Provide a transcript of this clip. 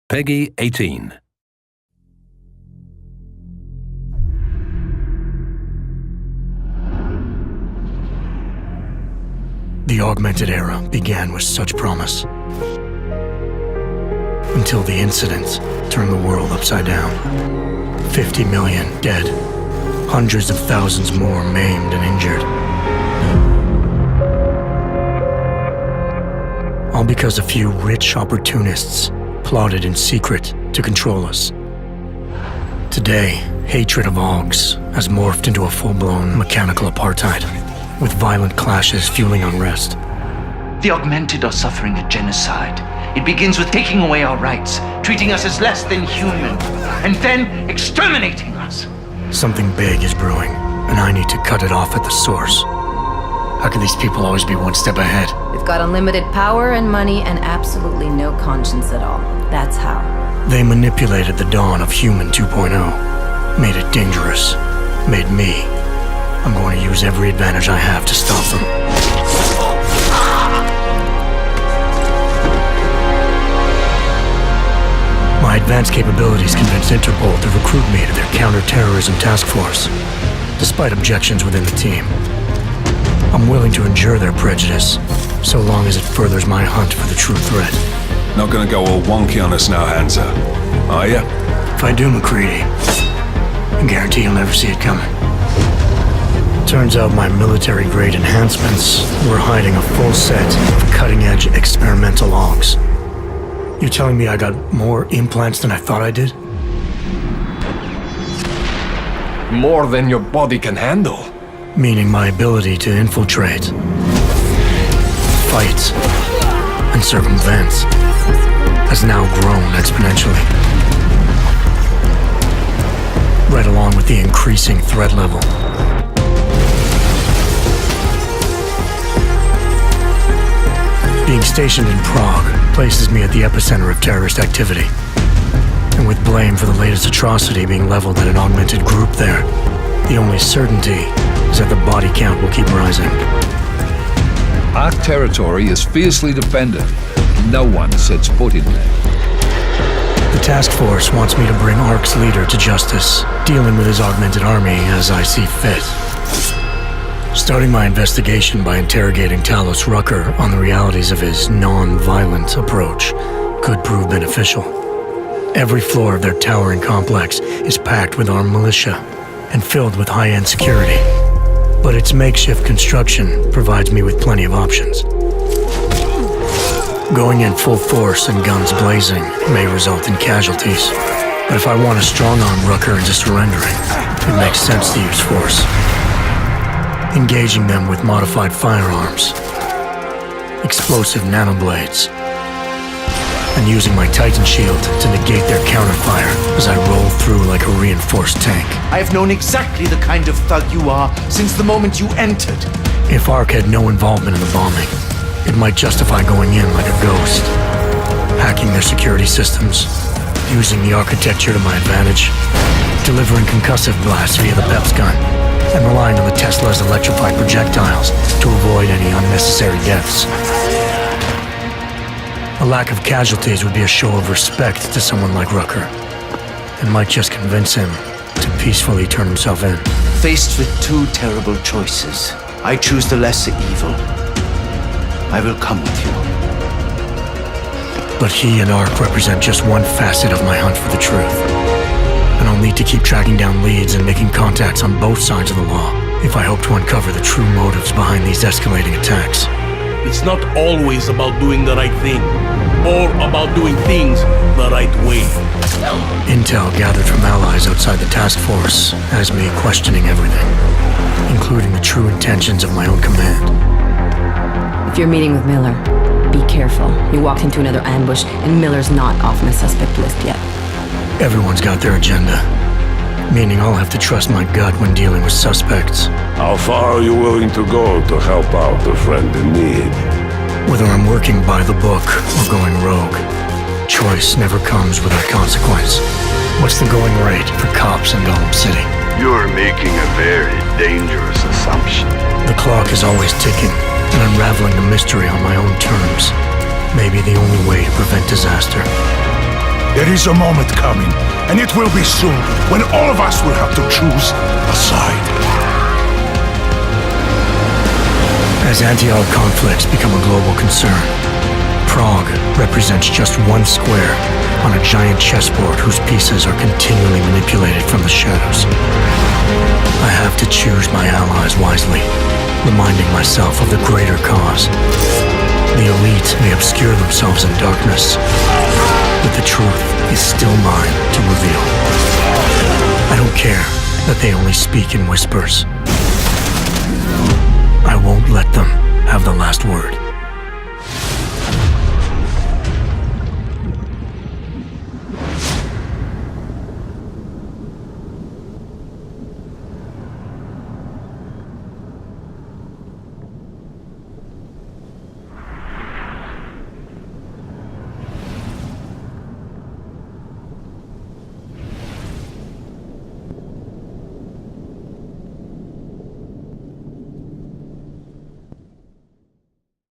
Peggy 18. The augmented era began with such promise. Until the incident turned the world upside down. 50 million dead. Hundreds of thousands more maimed and injured. All because a few rich opportunists plotted in secret to control us. Today, hatred of Augs has morphed into a full-blown mechanical apartheid, with violent clashes fueling unrest. The augmented are suffering a genocide. It begins with taking away our rights, treating us as less than human, and then exterminating us. Something big is brewing, and I need to cut it off at the source. How can these people always be one step ahead? They've got unlimited power and money and absolutely no conscience at all. That's how. They manipulated the dawn of Human 2.0, made it dangerous, made me. I'm going to use every advantage I have to stop them. My advanced capabilities convinced Interpol to recruit me to their counter-terrorism task force, despite objections within the team. I'm willing to endure their prejudice, so long as it furthers my hunt for the true threat. Not gonna go all wonky on us now, Hansa, are ya? If I do, McCready, I guarantee you'll never see it coming. Turns out my military-grade enhancements were hiding a full set of cutting-edge experimental Augs. You're telling me I got more implants than I thought I did? More than your body can handle. Meaning my ability to infiltrate, fight, and circumvent has now grown exponentially. Right along with the increasing threat level. Being stationed in Prague places me at the epicenter of terrorist activity. And with blame for the latest atrocity being leveled at an augmented group there, the only certainty is that the body count will keep rising. Our territory is fiercely defended. No one sets foot in there. The task force wants me to bring ARC's leader to justice, dealing with his augmented army as I see fit. Starting my investigation by interrogating Talos Rucker on the realities of his non-violent approach could prove beneficial. Every floor of their towering complex is packed with armed militia and filled with high-end security. But its makeshift construction provides me with plenty of options. Going in full force and guns blazing may result in casualties. But if I want to strong-arm Rucker into surrendering, it makes sense to use force. Engaging them with modified firearms, explosive nanoblades, and using my Titan shield to negate their counterfire as I roll through like a reinforced tank. I have known exactly the kind of thug you are since the moment you entered. If ARC had no involvement in the bombing, it might justify going in like a ghost, hacking their security systems, using the architecture to my advantage, delivering concussive blasts via the PEPS gun, and relying on the Tesla's electrified projectiles to avoid any unnecessary deaths. A lack of casualties would be a show of respect to someone like Rucker, and might just convince him to peacefully turn himself in. Faced with two terrible choices, I choose the lesser evil. I will come with you. But he and ARC represent just one facet of my hunt for the truth. And I'll need to keep tracking down leads and making contacts on both sides of the law if I hope to uncover the true motives behind these escalating attacks. It's not always about doing the right thing, or about doing things the right way. Intel gathered from allies outside the task force has me questioning everything, including the true intentions of my own command. If you're meeting with Miller, be careful. You walked into another ambush, and Miller's not off my suspect list yet. Everyone's got their agenda, meaning I'll have to trust my gut when dealing with suspects. How far are you willing to go to help out a friend in need? Whether I'm working by the book or going rogue, choice never comes without consequence. What's the going rate for cops in Gotham City? You're making a very dangerous assumption. The clock is always ticking, and unraveling the mystery on my own terms may be the only way to prevent disaster. There is a moment coming, and it will be soon, when all of us will have to choose a side. As anti-Ark conflicts become a global concern, Prague represents just one square on a giant chessboard whose pieces are continually manipulated from the shadows. I have to choose my allies wisely, reminding myself of the greater cause. The elite may obscure themselves in darkness, but the truth is still mine to reveal. I don't care that they only speak in whispers. I won't let them have the last word.